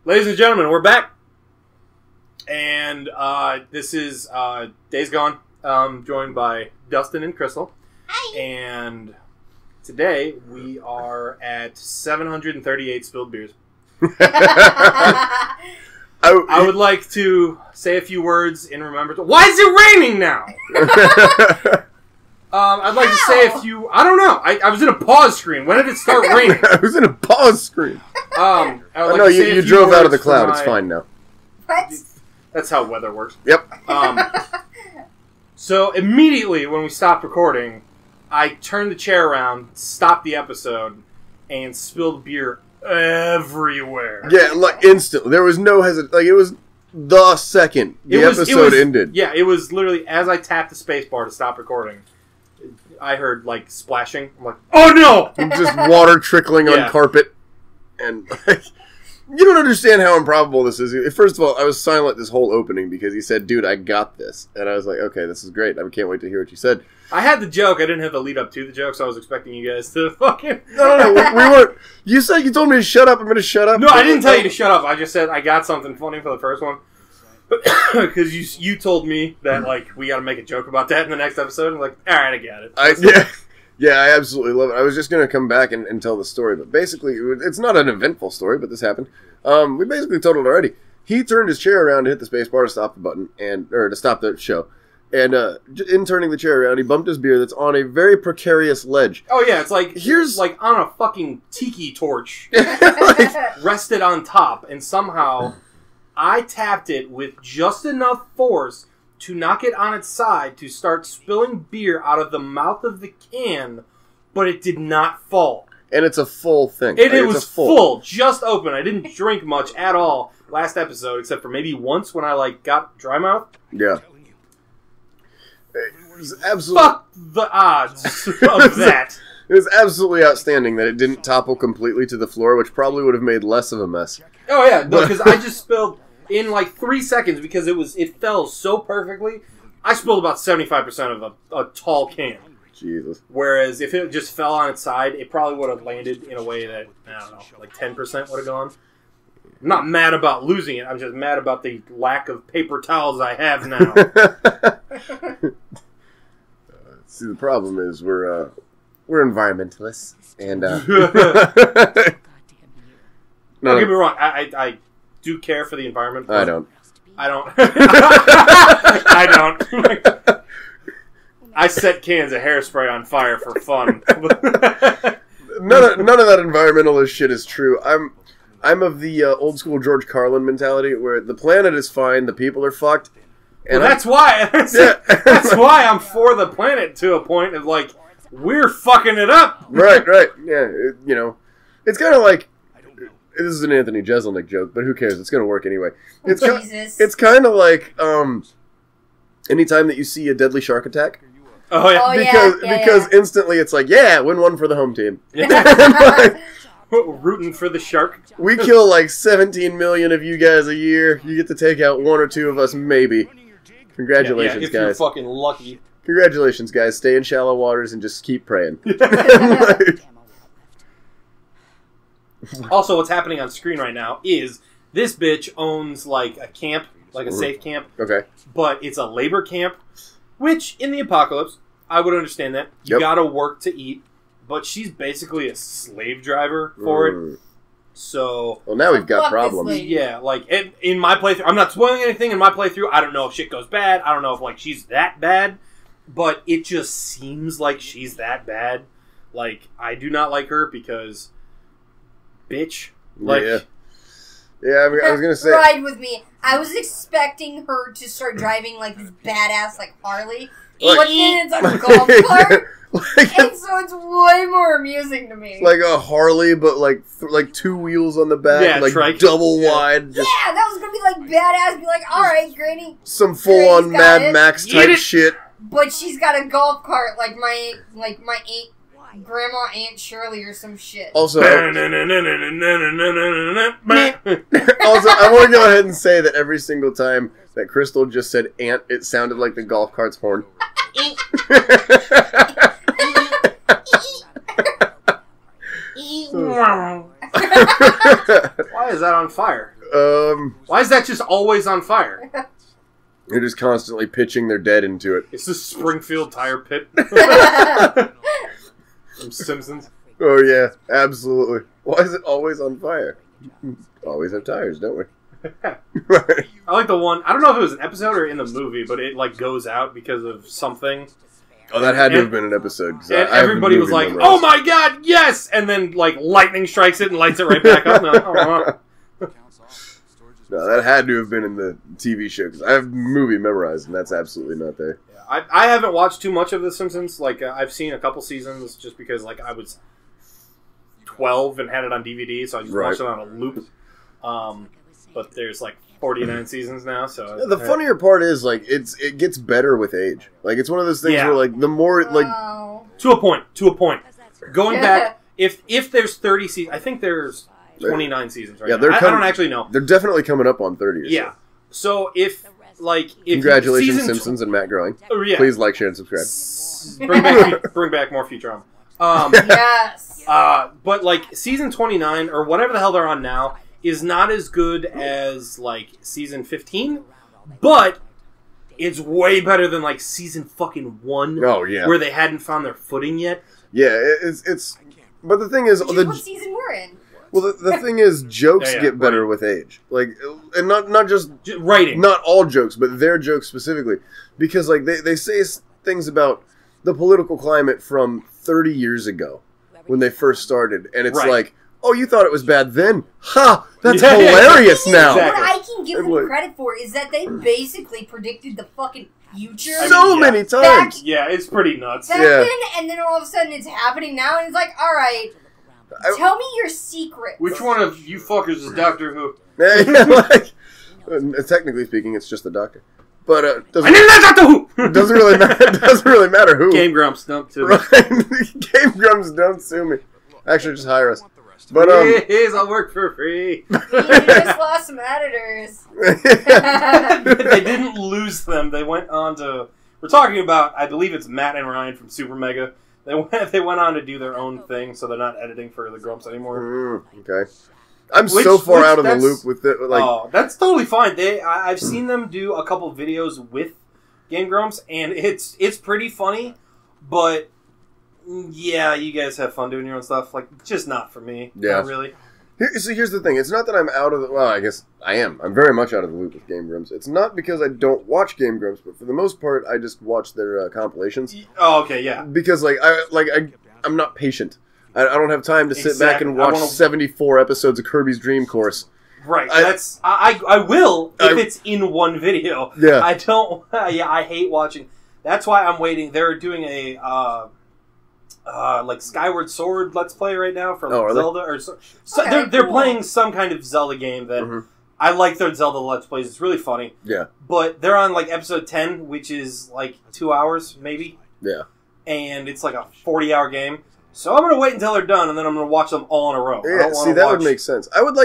Ladies and gentlemen, we're back. And this is Days Gone, joined by Dustin and Crystal. Hi. And today we are at 738 spilled beers. I would like to say a few words in remembrance. Why is it raining now? I'd like to say a few... I don't know. I was in a pause screen. When did it start raining? I was in a pause screen. You drove out of the cloud. It's fine now. What? That's how weather works. Yep. So immediately when we stopped recording, I turned the chair around, stopped the episode, and spilled beer everywhere. Yeah, like instantly. There was no hesitation. Like, it was the second the episode ended. Yeah, it was literally as I tapped the space bar to stop recording, I heard, like, splashing. I'm like, oh no! And just water trickling on carpet. And, like, you don't understand how improbable this is. First of all, I was silent this whole opening because he said, dude, I got this. And I was like, okay, this is great. I can't wait to hear what you said. I had the joke. I didn't have the lead up to the joke, so I was expecting you guys to fucking... No, we weren't... You said you told me to shut up. I'm going to shut up. No, I didn't tell you to shut up. I just said I got something funny for the first one. Because you told me that, like, we got to make a joke about that in the next episode. I'm like, all right, I got it. Yeah, I absolutely love it. I was just going to come back and tell the story, but basically, it's not an eventful story, but this happened. We basically told it already. He turned his chair around to hit the space bar to stop the button, or to stop the show. And in turning the chair around, he bumped his beer that's on a very precarious ledge. Oh, yeah, it's like, Here's like on a fucking tiki torch. like, Rested on top, and somehow I tapped it with just enough force to knock it on its side to start spilling beer out of the mouth of the can, but it did not fall. And it's a full thing. It was full, just open. I didn't drink much at all last episode, except for maybe once when I, like, got dry mouth. Yeah. It was absolutely... Fuck the odds of that. It was absolutely outstanding that it didn't topple completely to the floor, which probably would have made less of a mess. Oh, yeah, no, because I just spilled in, like, 3 seconds because it fell so perfectly. I spilled about 75% of a tall can. Jesus. Whereas if it just fell on its side, it probably would have landed in a way that, I don't know, like 10% would have gone. I'm not mad about losing it. I'm just mad about the lack of paper towels I have now. See, the problem is we're environmentalists, and Don't get me wrong. I do care for the environment. I don't. I don't. I set cans of hairspray on fire for fun. None of that environmentalist shit is true. I'm of the old school George Carlin mentality where the planet is fine, the people are fucked. And well, that's why I'm for the planet to a point of, like, we're fucking it up. Right. Yeah, it's kind of like, this is an Anthony Jeselnik joke, but who cares? It's going to work anyway. It's kind of like anytime that you see a deadly shark attack. Oh, yeah. Because instantly it's like, yeah, win one for the home team. Yeah. Rooting for the shark. We kill like 17 million of you guys a year. You get to take out one or two of us, maybe. Congratulations, if guys. You're fucking lucky. Congratulations, guys. Stay in shallow waters and just keep praying. Also, what's happening on screen right now is this bitch owns, like, a camp, like a safe camp. Okay. But it's a labor camp, which, in the apocalypse, I would understand that. You gotta work to eat. But she's basically a slave driver for it. So... Well, now we've got problems. Yeah, like, in my playthrough... I'm not spoiling anything in my playthrough. I don't know if shit goes bad. I don't know if, like, she's that bad. But it just seems like she's that bad. Like, I do not like her because... Bitch. Like... Yeah, I mean, I was gonna say... Ride with me. I was expecting her to start driving, like, this badass, like, Harley. But then it's a golf cart. And so it's way more amusing to me. Like a Harley, but like two wheels on the back, like trike. Double wide. Yeah, that was gonna be like badass. Be like, all right, Granny. Some full on Mad Max type shit. But she's got a golf cart, like my grandma Aunt Shirley or some shit. Also, I want to go ahead and say that every single time that Crystal just said "aunt," it sounded like the golf cart's horn. Why is that on fire? Why is that just always on fire? They're just constantly pitching their dead into it. It's the Springfield tire pit. From Simpsons. Oh yeah, absolutely. Why is it always on fire? Always have tires, don't we? I like the one. I don't know if it was an episode or in the movie, but it like goes out because of something. Oh, that had to have been an episode. And everybody was like, "Oh my god, yes!" And then like lightning strikes it and lights it right back up. No, that had to have been in the TV show because I have the movie memorized, and that's absolutely not there. Yeah, I haven't watched too much of The Simpsons. Like I've seen a couple seasons just because like I was 12 and had it on DVD, so I just watched it on a loop. But there's like 49 seasons now, so... Yeah, the funnier part is, like, it gets better with age. Like, it's one of those things where, like, the more, like... To a point. Going back, if there's 30 seasons... I think there's 29 seasons right now. I don't actually know. They're definitely coming up on 30 or yeah. So if, like... Congratulations, Simpsons and Matt Growing. Yeah. Please like, share, and subscribe. Bring back more Futurama. Yes! But, like, season 29, or whatever the hell they're on now... is not as good as, like, season 15, but it's way better than, like, season fucking 1. Oh, yeah. Where they hadn't found their footing yet. Yeah, it's... But the thing is... What season we're in? Well, the thing is, jokes get better with age. Like, and not just... writing. Not all jokes, but their jokes specifically. Because, like, they say things about the political climate from 30 years ago, when they first started, and it's like... Oh, you thought it was bad then? Ha! That's hilarious now. Exactly. What I can give them credit for is that they basically predicted the fucking future many times. It's pretty nuts. Then, and then all of a sudden it's happening now, and it's like, all right, tell me your secret. Which one of you fuckers is Doctor Who? Technically speaking, it's just the Doctor. But I knew that Doctor Who. Doesn't really matter. It doesn't really matter who. Game Grumps, don't sue me. Game Grumps, don't sue me. Actually, just hire us. But please, I'll work for free. You just lost some editors. They didn't lose them. They went on to... We're talking about, I believe it's Matt and Ryan from Super Mega. They went on to do their own thing, so they're not editing for the Grumps anymore. Okay. I'm so far out of the loop with it. Like, oh, that's totally fine. I've seen them do a couple videos with Game Grumps, and it's pretty funny, but... Yeah, you guys have fun doing your own stuff. Like, just not for me. Yeah. Not really. Here's the thing. It's not that I'm out of the... Well, I guess I am. I'm very much out of the loop with Game Grumps. It's not because I don't watch Game Grumps, but for the most part, I just watch their compilations. Oh, okay, yeah. Because, I'm not patient. I don't have time to sit back and watch 74 episodes of Kirby's Dream Course. Right. I will if it's in one video. Yeah. I don't... I hate watching... That's why I'm waiting. They're doing a... like Skyward Sword Let's Play right now for Zelda, or they're playing some kind of Zelda game that I like their Zelda Let's Plays. It's really funny. Yeah, but they're on like episode 10, which is like 2 hours maybe. Yeah, and it's like a 40-hour game. So I'm gonna wait until they're done, and then I'm gonna watch them all in a row. Yeah, see, that would make sense. I would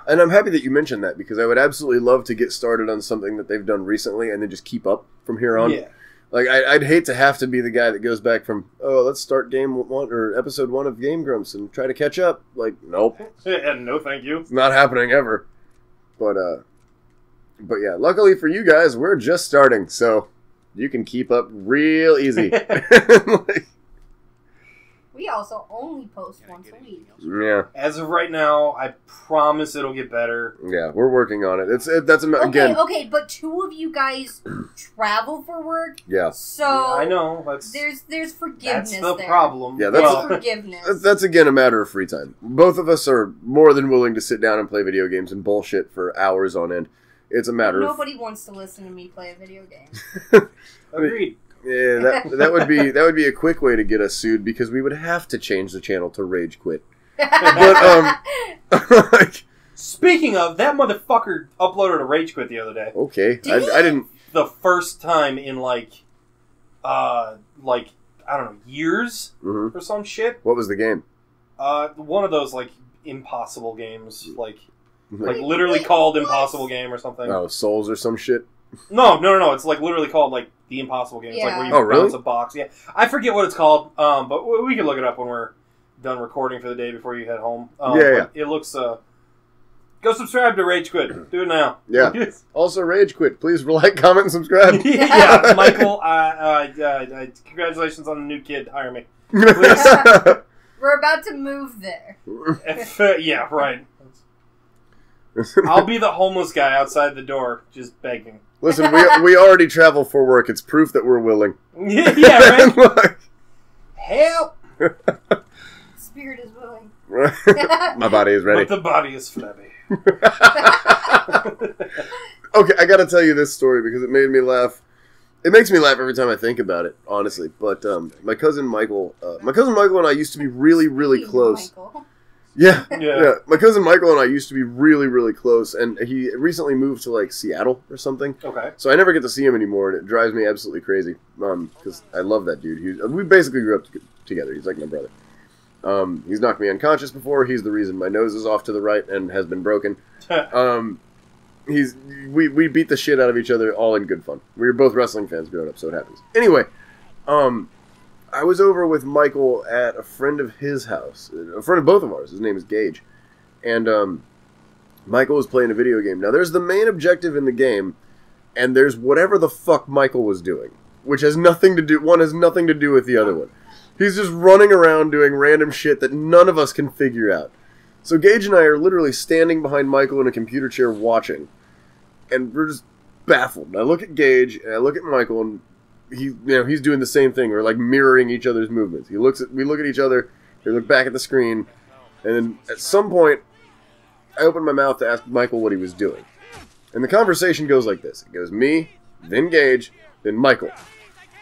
and I'm happy that you mentioned that because I would absolutely love to get started on something that they've done recently and then just keep up from here on. Yeah. Like, I'd hate to have to be the guy that goes back from, let's start game 1 or episode 1 of Game Grumps and try to catch up. Like, nope. No, thank you. It's not happening ever. But yeah, luckily for you guys, we're just starting, so you can keep up real easy. We also only post once a week. Yeah. As of right now, I promise it'll get better. Yeah, we're working on it. Okay, but 2 of you guys travel for work. Yeah. So I know. There's forgiveness. That's the problem. Yeah, that's forgiveness. That's again a matter of free time. Both of us are more than willing to sit down and play video games and bullshit for hours on end. It's a matter of nobody wants to listen to me play a video game. Agreed. Yeah, that would be a quick way to get us sued because we would have to change the channel to Rage Quit. But speaking of, that motherfucker uploaded a Rage Quit the other day. Okay, I didn't. The first time in like I don't know, years or some shit. What was the game? One of those like impossible games, like literally called Impossible Game or something. Oh, Souls or some shit. No. It's like literally called like the Impossible Game. It's like where you bounce a box. Yeah, I forget what it's called. But we can look it up when we're done recording for the day before you head home. Yeah. It looks Go subscribe to Rage Quit. Do it now. Yeah. Also, Rage Quit. Please like, comment, and subscribe. Yeah, Michael, congratulations on the new kid. Hire me. Please. We're about to move there. Yeah, right. I'll be the homeless guy outside the door, just begging. Listen, we already travel for work. It's proof that we're willing. Yeah, right? Help! Spirit is willing. My body is ready. But the body is flabby. Okay, I gotta tell you this story because it made me laugh. It makes me laugh every time I think about it, honestly. But my cousin Michael and I used to be really, really close. Yeah. My cousin Michael and I used to be really, really close, and he recently moved to like Seattle or something. Okay. So I never get to see him anymore, and it drives me absolutely crazy. Because I love that dude. We basically grew up together. He's like my brother. He's knocked me unconscious before. He's the reason my nose is off to the right and has been broken. We beat the shit out of each other all in good fun. We were both wrestling fans growing up, so it happens. Anyway, I was over with Michael at a friend of his house, a friend of both of ours. His name is Gage, and Michael was playing a video game. Now, there's the main objective in the game, and there's whatever the fuck Michael was doing, which has nothing to do. One has nothing to do with the other one. He's just running around doing random shit that none of us can figure out. So Gage and I are literally standing behind Michael in a computer chair watching, and we're just baffled. And I look at Gage and I look at Michael, and he's doing the same thing. We're like mirroring each other's movements. We look at each other, we look back at the screen, and then at some point, I open my mouth to ask Michael what he was doing. And the conversation goes like this. It goes me, then Gage, then Michael.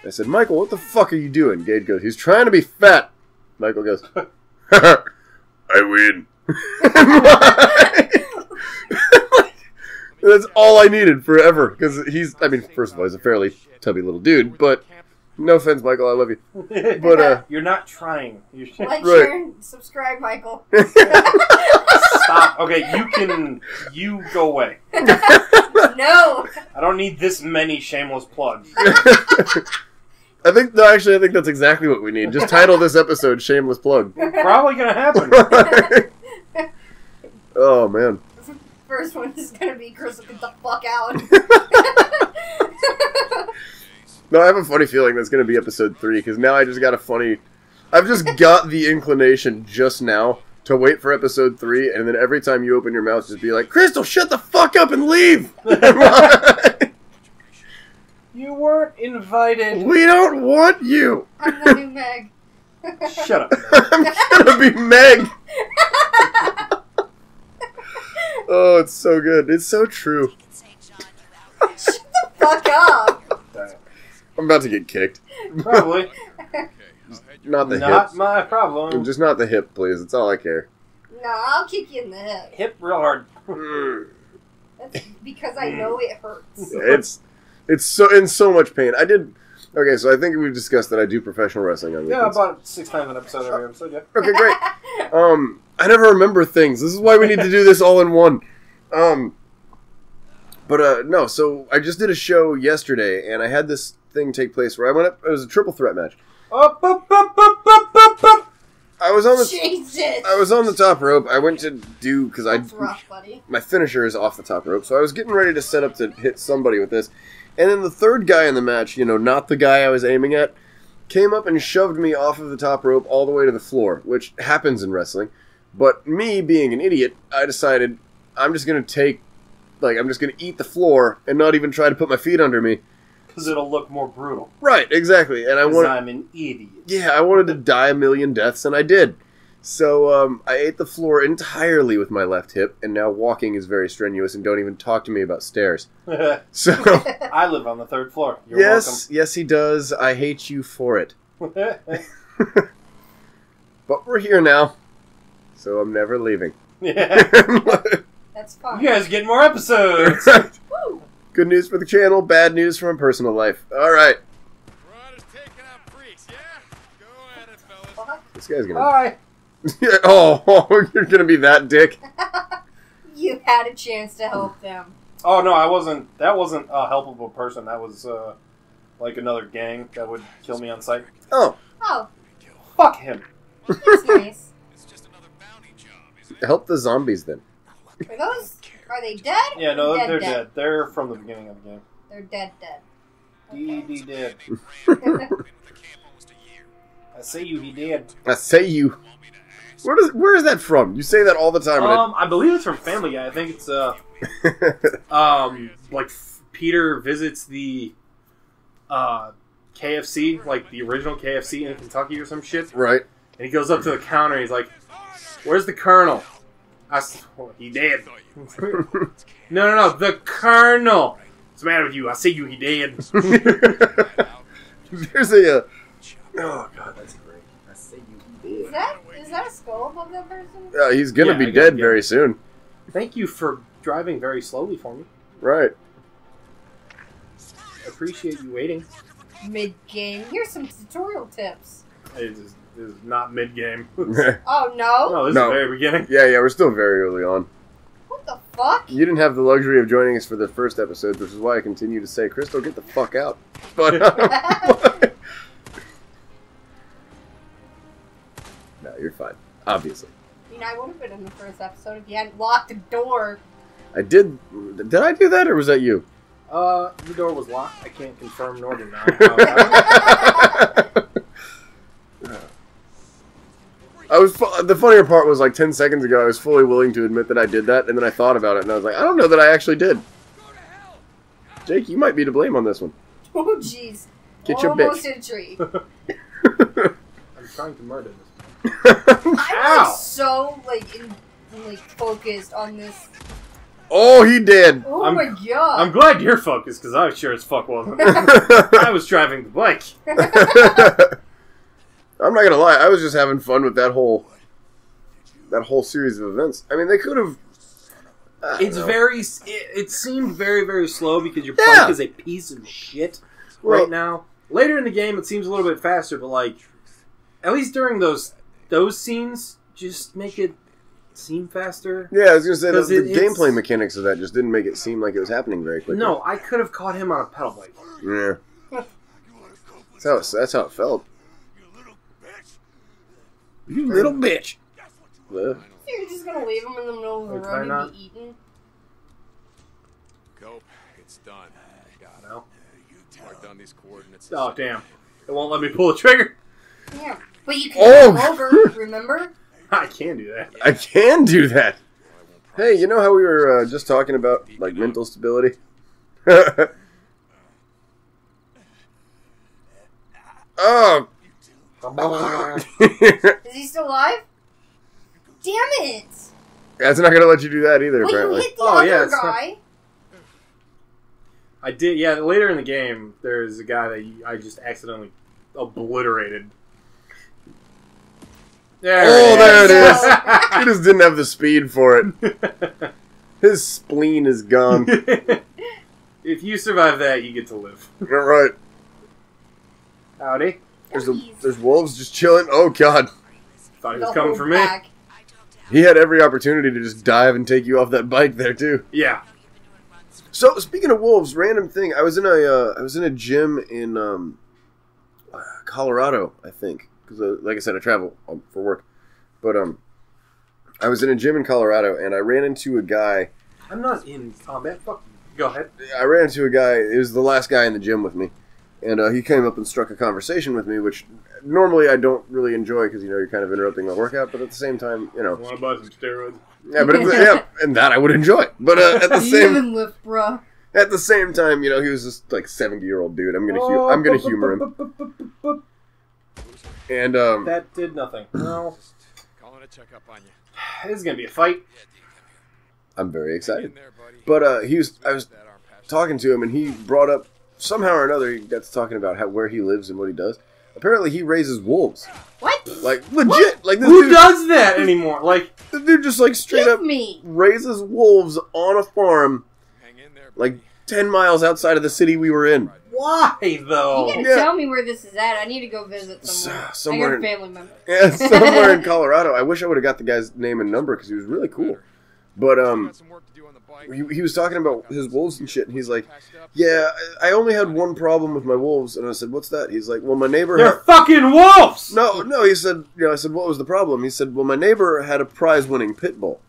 I said, Michael, what the fuck are you doing? Gage goes, he's trying to be fat. Michael goes, I win. That's all I needed forever. Because first of all, he's a fairly tubby little dude, but no offense, Michael, I love you. But you're not trying. You're like, share, and subscribe, Michael. Stop. Okay, you go away. No. I don't need this many shameless plugs. I think that's exactly what we need. Just title this episode "Shameless Plug." Probably gonna happen. Oh man. First one is gonna be Chris, get the fuck out. No, I have a funny feeling that's gonna be episode 3 because now I've just got the inclination just now to wait for episode 3, and then every time you open your mouth, just be like, "Crystal, shut the fuck up and leave." You weren't invited. We don't want you. I'm the new Meg. Shut up. I'm gonna be Meg. Oh, it's so good. It's so true. Shut the fuck up. I'm about to get kicked. Probably. Not the hip. Not my problem. Just not the hip, please. That's all I care. No, I'll kick you in the hip. Hip real hard. That's because I know it hurts. It's so in so much pain. Okay, so I think we've discussed that I do professional wrestling on weekends. Yeah, about 6 times an episode every episode, yeah. Okay, great. I never remember things. This is why we need to do this all in one. No, so I just did a show yesterday, and I had this thing take place where I went up, it was a triple threat match. Up. I was on the Jesus. I was on the top rope. I went to do because That's rough, buddy. My finisher is off the top rope, so I was getting ready to set up to hit somebody with this, and then the third guy in the match, not the guy I was aiming at, came up and shoved me off of the top rope all the way to the floor, which happens in wrestling. But me being an idiot, I decided I'm just gonna eat the floor and not even try to put my feet under me. Because it'll look more brutal. Right, exactly. And I'm an idiot. Yeah, I wanted to die a million deaths, and I did. So I ate the floor entirely with my left hip, and now walking is very strenuous, and don't even talk to me about stairs. So I live on the 3rd floor. You're welcome. welcome. Yes, he does. I hate you for it. But we're here now, so I'm never leaving. Yeah. That's fine. You guys get more episodes. Woo. Good news for the channel, bad news from personal life. All right. Rod is taking out freaks, yeah? Go at it, fellas. This guy's gonna. Bye. Oh, you're gonna be that dick. You had a chance to help them. Oh no, I wasn't. That wasn't a helpable person. That was like another gang that would kill me on sight. Oh. Oh, Fuck him. that's nice. It's just another bounty job, isn't it? Help the zombies then. Are they dead? Yeah, no, Dead, they're dead. dead. They're from the beginning of the game. They're dead. He did. I say you, he did. I say you. Where is that from? You say that all the time. I believe it's from Family Guy. I think it's like Peter visits the KFC, like the original KFC in Kentucky or some shit. Right. And he goes up to the counter and he's like, "Where's the Colonel?" He did. No, the Colonel. What's the matter with you? I see you, he did. There's a. Oh god, that's great. I say you, he did. Is that a skull above that person? He's gonna be dead very soon. Thank you for driving very slowly for me. Right. I appreciate you waiting. Mid-game. Here's some tutorial tips. This is not mid-game. Oh, no? No, this is the very beginning. Yeah, we're still very early on. What the fuck? You didn't have the luxury of joining us for the first episode, which is why I continue to say, Crystal, get the fuck out. But, no, you're fine. Obviously. I mean, I would have been in the first episode if you hadn't locked the door. I did. Did I do that, or was that you? The door was locked. I can't confirm nor deny. The funnier part was like 10 seconds ago, I was fully willing to admit that I did that, and then I thought about it, and I was like, I don't know that I actually did. Jake, you might be to blame on this one. Oh, jeez. Get your Almost bitch. hit a tree. I'm trying to murder this. I'm so, focused on this. Oh, he did. Oh my god. I'm glad you're focused, because I sure as fuck wasn't. I was driving the bike. I'm not gonna lie, I was just having fun with that whole series of events. I mean, they could have. It seemed very, very slow because your bike is a piece of shit right now. Later in the game, it seems a little bit faster, but at least during those scenes, just make it seem faster. Yeah, I was gonna say the gameplay mechanics of that just didn't make it seem like it was happening very quickly. No, I could have caught him on a pedal bike. Yeah, that's how it felt. You little bitch. You're just gonna leave him in the middle of the road and be eaten? Go. It's done. No. Mark down these coordinates. Oh, damn. It won't let me pull the trigger. Yeah. But you can come over, remember? I can do that. I can do that. Hey, you know how we were just talking about, mental stability? Oh. Is he still alive? Damn it! That's not gonna let you do that either, Well, apparently. you hit the other guy. Not... I did, yeah, later in the game, there's a guy that I just accidentally obliterated. There it is! He just didn't have the speed for it. His spleen is gone. If you survive that, you get to live. You're right. Howdy. There's wolves just chilling. Oh, God. Thought he was coming for me. He had every opportunity to just dive and take you off that bike there, too. Yeah. So, speaking of wolves, random thing. I was in a gym in Colorado, I think. Because, like I said, I travel for work. But I was in a gym in Colorado, and I ran into a guy. I'm not in combat. Fuck you. Go ahead. I ran into a guy. It was the last guy in the gym with me. And he came up and struck a conversation with me, which normally I don't really enjoy because, you're kind of interrupting my workout. But at the same time, Want to buy some steroids? Yeah, but and that I would enjoy. But at the same lift, bruh. At the same time, he was this 70-year-old dude. I'm gonna humor him. And that did nothing. No. Calling a checkup on you. This is gonna be a fight. I'm very excited. But I was talking to him, and he brought up somehow or another. He got to talking about where he lives and what he does. Apparently, he raises wolves. What? Like legit. Like this Who dude, does that anymore? Like the dude just straight up raises wolves on a farm, 10 miles outside of the city we were in. Why though? You gotta tell me where this is at. I need to go visit somewhere. Somewhere I got a family member. Yeah, somewhere in Colorado. I wish I would have got the guy's name and number because he was really cool. But he was talking about his wolves and shit, and he's like, "Yeah, I only had one problem with my wolves." And I said, "What's that?" He's like, "Well, my neighbor They're fucking wolves." No. He said, I said, "What was the problem?" He said, "Well, my neighbor had a prize-winning pit bull."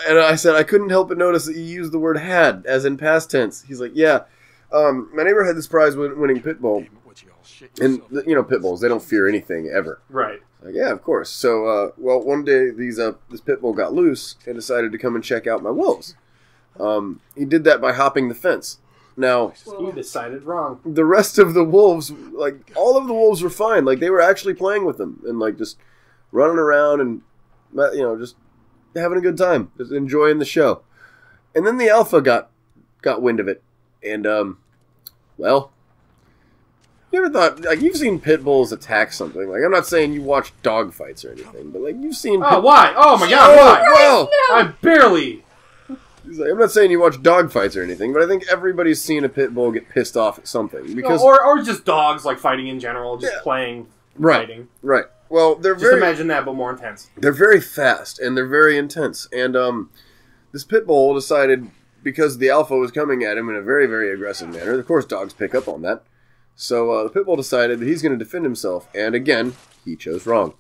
And I said, I couldn't help but notice that you used the word had, as in past tense. He's like, yeah. My neighbor had this prize-winning pit bull. And, you know, pit bulls, they don't fear anything, ever. Right. Like, yeah, of course. So, well, one day, this pit bull got loose and decided to come and check out my wolves. He did that by hopping the fence. Now, you decided wrong. the rest of the wolves, like, all of the wolves were fine. Like, they were actually playing with him and, like, just running around and, you know, just having a good time, just enjoying the show. And then the alpha got wind of it. And, well, you ever thought, like, you've seen pit bulls attack something. Like, I'm not saying you watch dog fights or anything, but, like, you've seen... Oh, why? Oh, my God, why? Well, I barely... he's like, I'm not saying you watch dog fights or anything, but I think everybody's seen a pit bull get pissed off at something. Because, or just dogs, like, fighting in general, just playing, fighting. Right. Well, they're just imagine that, but more intense. They're very fast, and they're very intense. And this pit bull decided, because the alpha was coming at him in a very, very aggressive manner, of course dogs pick up on that, so the pit bull decided that he's going to defend himself, and again, he chose wrong.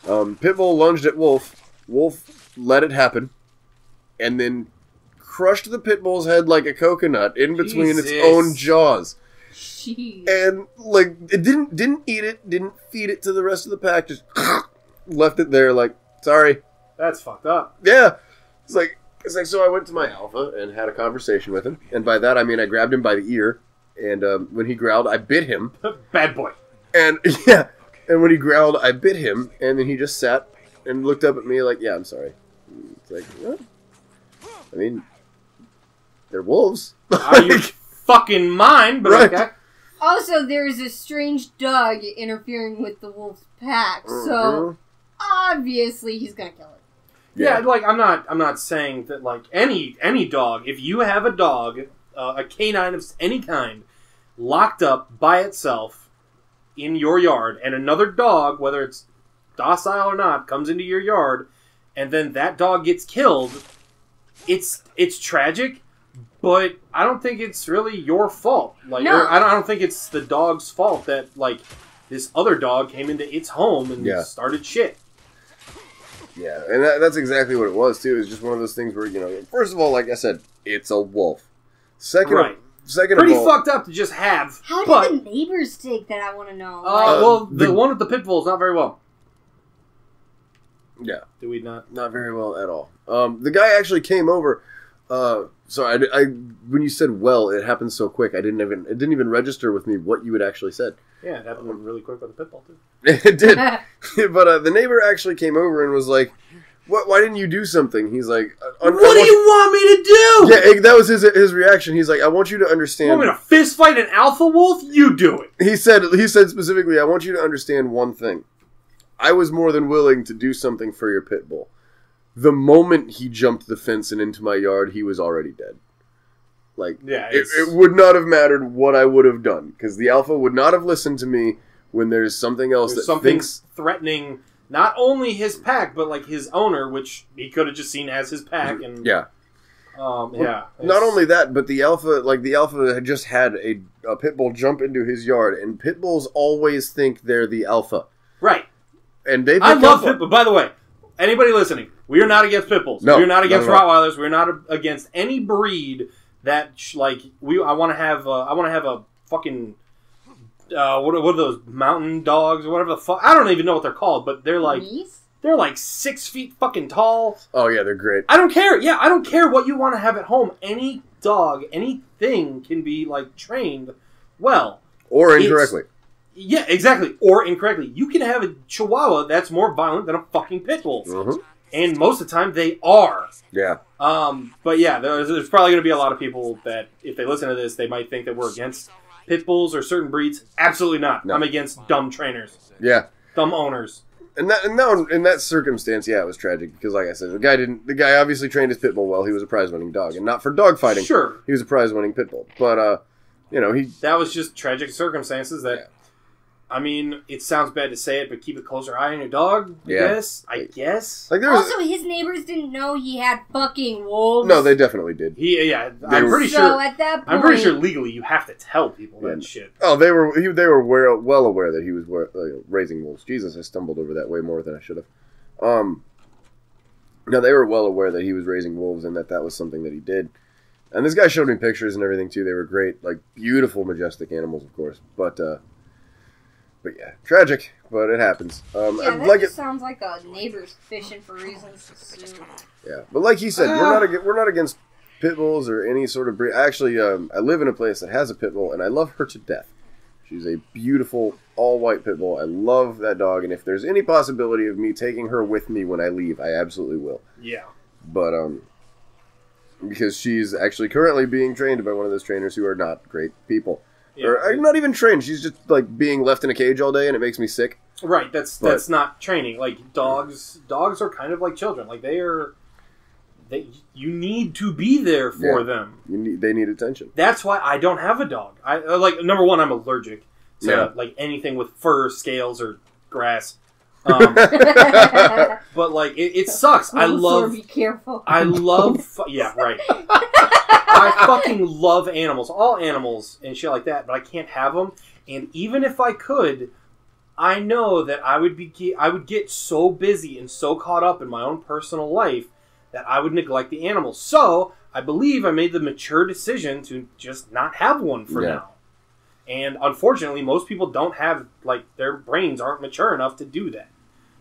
Pit bull lunged at Wolf. Wolf let it happen, and then crushed the pit bull's head like a coconut in between its own jaws. Jeez. And, like, it didn't eat it, didn't feed it to the rest of the pack, just left it there like, sorry. That's fucked up. Yeah. It's like, so I went to my alpha and had a conversation with him. And by that, I mean I grabbed him by the ear. And when he growled, I bit him. Bad boy. And, yeah. And when he growled, I bit him. And then he just sat and looked up at me like, yeah, I'm sorry. It's like, what? I mean, they're wolves. Are you fucking mine? But Right. okay. Also, there is a strange dog interfering with the wolf's pack, so obviously he's gonna kill it. Yeah, like I'm not saying that like any dog. If you have a dog, a canine of any kind, locked up by itself in your yard, and another dog, whether it's docile or not, comes into your yard, and then that dog gets killed, it's tragic. But I don't think it's really your fault. Like, no. I don't think it's the dog's fault that like this other dog came into its home and started shit. Yeah, and that's exactly what it was too. It's just one of those things where, you know, first of all, like I said, it's a wolf. Second Pretty of all, fucked up to just have. How did the neighbors take that? I want to know. Well, the one with the pit bull is not very well. Yeah, Do we not? not very well at all. The guy actually came over. So I when you said well, it happened so quick. It didn't even register with me what you had actually said. Yeah, it happened really quick with the pit bull too. It did, but the neighbor actually came over and was like, "What? Why didn't you do something?" He's like, "What do you want me to do?" Yeah, that was his reaction. He's like, "I want you to understand." You want me to fist fight an alpha wolf? You do it. He said specifically, "I want you to understand one thing. I was more than willing to do something for your pit bull. The moment he jumped the fence and into my yard, he was already dead. Like, it would not have mattered what I would have done, because the alpha would not have listened to me when there's something else thinks threatening not only his pack, but like his owner, which he could have just seen as his pack. And not only that, but the alpha had just had a pit bull jump into his yard, and pit bulls always think they're the alpha, right? And they I love pit bulls. By the way, anybody listening, we are not against pit bulls. No, we are not against Rottweilers. We're not against any breed that I want to have a fucking what are those mountain dogs or whatever the fuck? I don't even know what they're called, but they're like they're like 6 feet fucking tall. Oh yeah, they're great. I don't care. Yeah, I don't care what you want to have at home. Any dog, anything can be like trained well or incorrectly. Yeah, exactly. Or incorrectly. You can have a Chihuahua that's more violent than a fucking pit bull. Mm-hmm. And most of the time, they are. Yeah. But yeah, there's probably going to be a lot of people that, if they listen to this, they might think that we're against pit bulls or certain breeds. Absolutely not. No. I'm against dumb trainers. Yeah. Dumb owners. And in that circumstance, yeah, it was tragic because, like I said, the guy obviously trained his pit bull well. He was a prize-winning dog, and not for dog fighting. Sure. He was a prize-winning pit bull, but that was just tragic circumstances that. Yeah. I mean, it sounds bad to say it, but keep a closer eye on your dog, I guess. Like also, his neighbors didn't know he had fucking wolves. No, they definitely did. I'm pretty sure. At that point, I'm pretty sure legally you have to tell people that shit. Oh, they were well aware that he was raising wolves. Jesus, I stumbled over that way more than I should have. Now, they were well aware that he was raising wolves and that was something that he did. And this guy showed me pictures and everything, too. They were great. Like, beautiful, majestic animals, of course. But yeah, tragic, but it happens. That sounds like a neighbor's fishing for reasons to sue. Yeah, but like he said, we're not against pit bulls or any sort of breed. Actually, I live in a place that has a pit bull, and I love her to death. She's a beautiful, all-white pit bull. I love that dog, and if there's any possibility of me taking her with me when I leave, I absolutely will. Yeah. But, because she's actually currently being trained by one of those trainers who are not great people. Yeah. Or not even trained. She's just, like, being left in a cage all day, and it makes me sick. Right, that's not training. Like, dogs are kind of like children. Like, you need to be there for them. They need attention. That's why I don't have a dog. Number one, I'm allergic to like anything with fur, scales, or grass. But like it sucks. Be careful. Yeah, right. I fucking love animals, all animals and shit like that. But I can't have them. And even if I could, I know that I would get so busy and so caught up in my own personal life that I would neglect the animals. So, I believe I made the mature decision to just not have one for now. And unfortunately, most people don't have, like, their brains aren't mature enough to do that.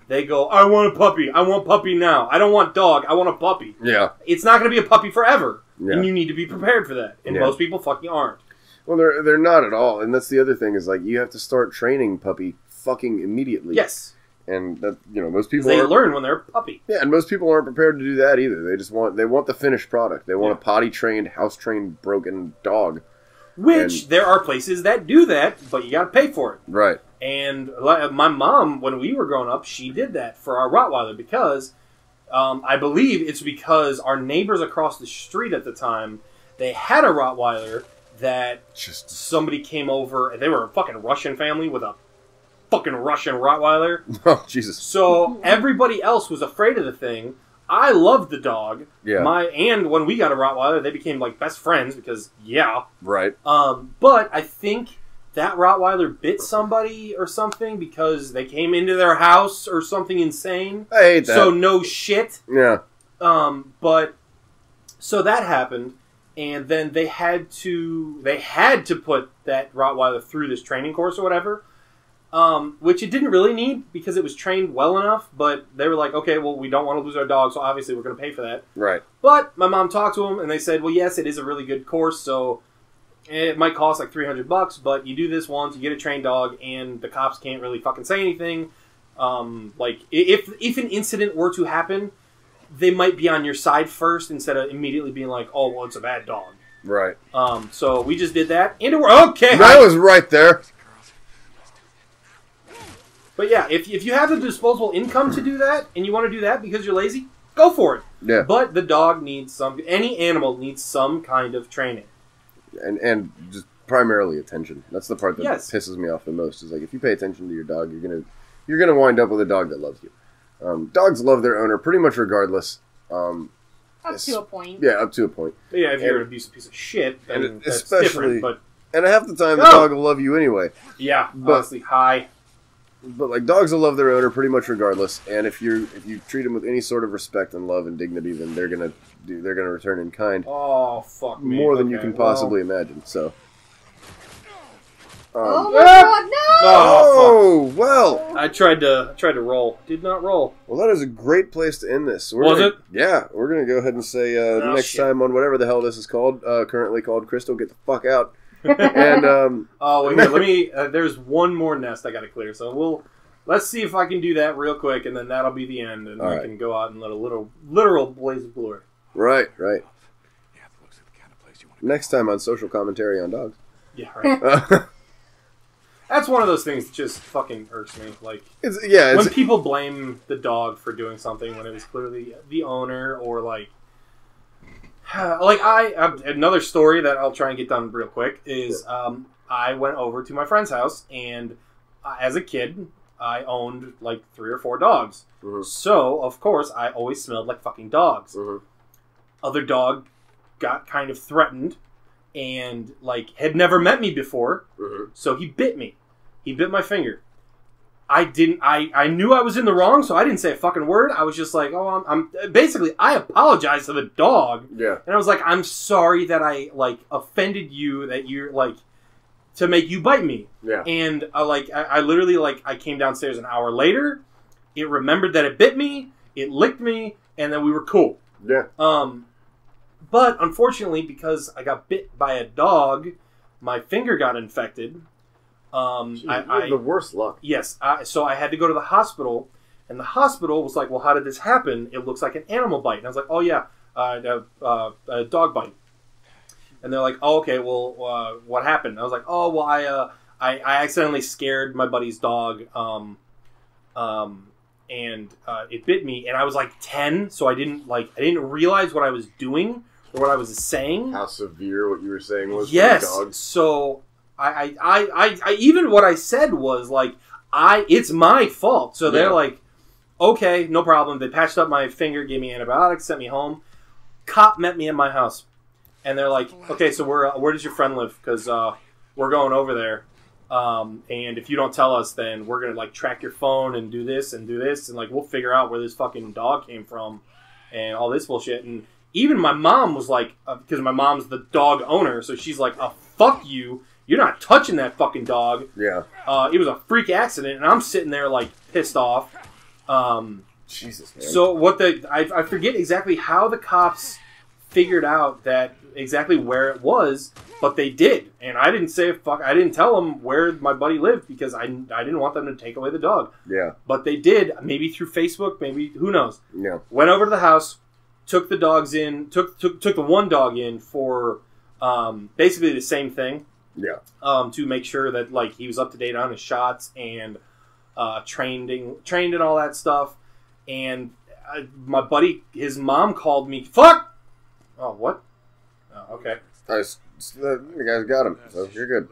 They go, I want a puppy. I want puppy now. I don't want dog. I want a puppy. Yeah. It's not going to be a puppy forever. Yeah. And you need to be prepared for that. And most people fucking aren't. Well, they're not at all. And that's the other thing is, like, you have to start training puppy fucking immediately. Yes. And that, most people learn when they're a puppy. Yeah, and most people aren't prepared to do that either. They want the finished product. They want a potty trained, house trained, broken dog. Which there are places that do that, but you got to pay for it. Right. And my mom, when we were growing up, she did that for our Rottweiler because I believe it's because our neighbors across the street at the time, they had a Rottweiler that somebody came over, and they were a fucking Russian family with a fucking Russian Rottweiler. Oh, Jesus. So everybody else was afraid of the thing. I loved the dog. Yeah. And when we got a Rottweiler, they became like best friends because, Right. But I think that Rottweiler bit somebody or something because they came into their house or something insane. I hate that. So no shit. Yeah. But so that happened, and then they had to put that Rottweiler through this training course or whatever. Which it didn't really need because it was trained well enough, but they were like, okay, well, we don't want to lose our dog, so obviously we're going to pay for that. Right. But my mom talked to them, and they said, well, yes, it is a really good course, so it might cost like $300, but you do this once, you get a trained dog, and the cops can't really fucking say anything. Like, if an incident were to happen, they might be on your side first instead of immediately being like, oh, well, it's a bad dog. Right. So we just did that, and it worked. Okay. That was right there. But yeah, if you have the disposable income to do that, and you want to do that because you're lazy, go for it. Yeah. But the dog needs any animal needs some kind of training. And just primarily attention. That's the part that pisses me off the most. Is like if you pay attention to your dog, you're gonna wind up with a dog that loves you. Dogs love their owner pretty much regardless. Up to a point. Yeah, up to a point. But yeah, if you're an abusive piece of shit, then that's especially different. But and half the time the dog will love you anyway. Yeah, honestly, But like dogs will love their owner pretty much regardless, and if you treat them with any sort of respect and love and dignity, then they're gonna return in kind. Oh fuck me! More than you can possibly imagine. So. Oh my god, no! Oh well. I tried to roll. Did not roll. Well, that is a great place to end this. Was it? Yeah, we're gonna go ahead and say next time on whatever the hell this is called, currently called Crystal, get the fuck out. And oh wait, here, let me. There's one more nest I got to clear, so let's see if I can do that real quick, and then that'll be the end, and I can go out and let a literal blaze of glory. Right. Yeah, that looks like the kind of place you want. Next time on Social Commentary on Dogs. Yeah, right. That's one of those things that just fucking irks me. Like, when people blame the dog for doing something when it was clearly the owner, or like another story that I'll try and get done real quick is I went over to my friend's house, and as a kid, I owned like 3 or 4 dogs. Mm-hmm. So, of course, I always smelled like fucking dogs. Mm-hmm. Other dog got kind of threatened and like had never met me before, so he bit me. He bit my finger. I didn't. I knew I was in the wrong, so I didn't say a fucking word. I was just like, oh, I'm basically. I apologized to the dog. Yeah. And I was like, I'm sorry that I like offended you. That you're like to make you bite me. Yeah. And I literally like I came downstairs an hour later. It remembered that it bit me. It licked me, and then we were cool. Yeah. But unfortunately, because I got bit by a dog, my finger got infected. You have the worst luck. Yes. So I had to go to the hospital, and the hospital was like, "Well, how did this happen? It looks like an animal bite." And I was like, "Oh yeah, a dog bite." And they're like, "Oh, okay. Well, what happened?" And I was like, "Oh, well, I accidentally scared my buddy's dog, and it bit me." And I was like 10, so I didn't realize what I was doing or what I was saying. How severe what you were saying was. Yes. For the dog. So I even what I said was like it's my fault. So they're like, okay, no problem. They patched up my finger, gave me antibiotics, sent me home. Cop met me at my house. And they're like, okay, so where does your friend live? Because we're going over there. And if you don't tell us, then we're going to, like, track your phone and do this. And, like, we'll figure out where this fucking dog came from and all this bullshit. And even my mom was like, because my mom's the dog owner, so she's like, fuck you. You're not touching that fucking dog. Yeah. It was a freak accident, and I'm sitting there, like, pissed off. Jesus, man. So I forget exactly how the cops figured out that exactly where it was, but they did, and I didn't say fuck. I didn't tell them where my buddy lived because I didn't want them to take away the dog. Yeah, but they did. Maybe through Facebook, maybe who knows. Yeah, went over to the house, took the dogs in, took the one dog in for basically the same thing. Yeah, to make sure that like he was up to date on his shots and trained and all that stuff. And my buddy, his mom called me. Fuck. Oh, what? Oh, okay. You guys got him, so you're good.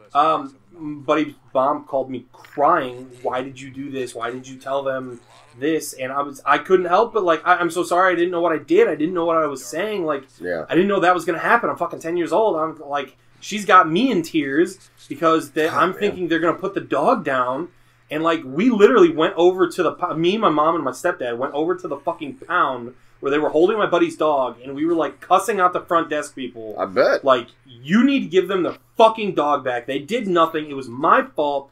Buddy's mom called me crying. Why did you do this? Why did you tell them this? And I couldn't help but like, I'm so sorry. I didn't know what I did. I didn't know what I was saying. Like, yeah. I didn't know that was going to happen. I'm fucking 10 years old. I'm like, she's got me in tears because I'm thinking they're going to put the dog down. And like, we literally went over to me, my mom, and my stepdad went over to the fucking pound where they were holding my buddy's dog, and we were, like, cussing out the front desk people. I bet. Like, you need to give them the fucking dog back. They did nothing. It was my fault.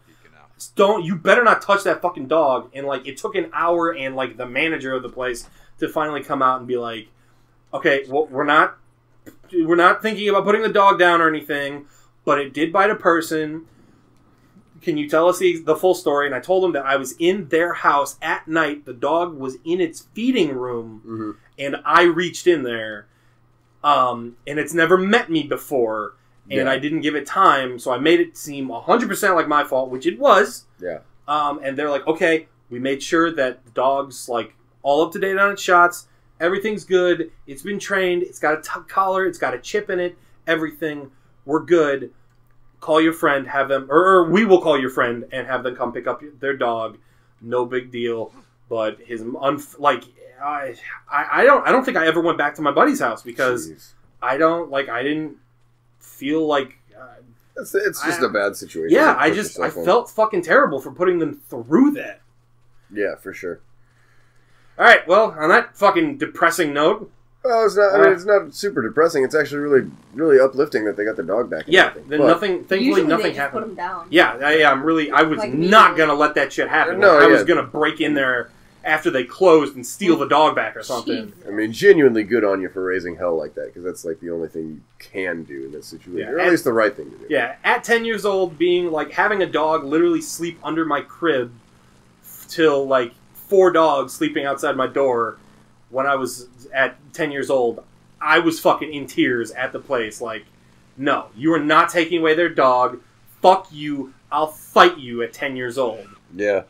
You better not touch that fucking dog. And, like, it took an hour and, like, the manager of the place to finally come out and be like, okay, well, we're not thinking about putting the dog down or anything, but it did bite a person. Can you tell us the full story? And I told them that I was in their house at night. The dog was in its feeding room, and I reached in there. And it's never met me before, and I didn't give it time, so I made it seem 100% like my fault, which it was. Yeah. And they're like, okay, we made sure that the dog's like all up to date on its shots. Everything's good. It's been trained. It's got a collar. It's got a chip in it. Everything. We're good. Call your friend, have them, or we will call your friend and have them come pick up their dog. No big deal. But I don't think I ever went back to my buddy's house because I didn't feel like it's just a bad situation. Yeah, I felt fucking terrible for putting them through that. Yeah, for sure. All right, well, on that fucking depressing note. Well, it's not. I mean, it's not super depressing. It's actually really, really uplifting that they got their dog back. Yeah, thankfully nothing happened. Put them down. Yeah, I was like not gonna let that shit happen. No, I was gonna break in there after they closed and steal the dog back or something. I mean, genuinely good on you for raising hell like that because that's like the only thing you can do in this situation, or at least the right thing to do. Yeah, at 10 years old, being like having a dog literally sleep under my crib till like 4 dogs sleeping outside my door. When I was at 10 years old, I was fucking in tears at the place. Like, no, you are not taking away their dog. Fuck you. I'll fight you at 10 years old. Yeah.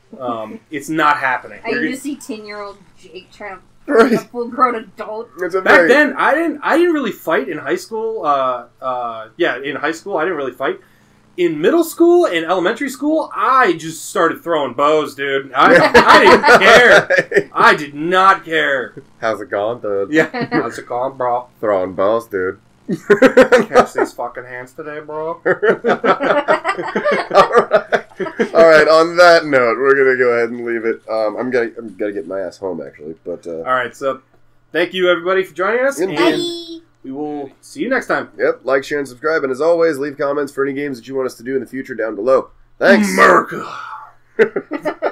It's not happening. I used to see 10-year-old Jake trying to fight a full-grown adult. Back then, I didn't really fight in high school. In high school, I didn't really fight. In middle school and elementary school, I just started throwing bows, dude. I didn't care. I did not care. How's it going, dude? Yeah. How's it going, bro? Throwing bows, dude. Catch these fucking hands today, bro. All right. All right. On that note, we're gonna go ahead and leave it. I'm gonna get my ass home actually. But all right. So, thank you everybody for joining us, and Bye. we will see you next time. Yep. Like, share, and subscribe. And as always, leave comments for any games that you want us to do in the future down below. Thanks. America.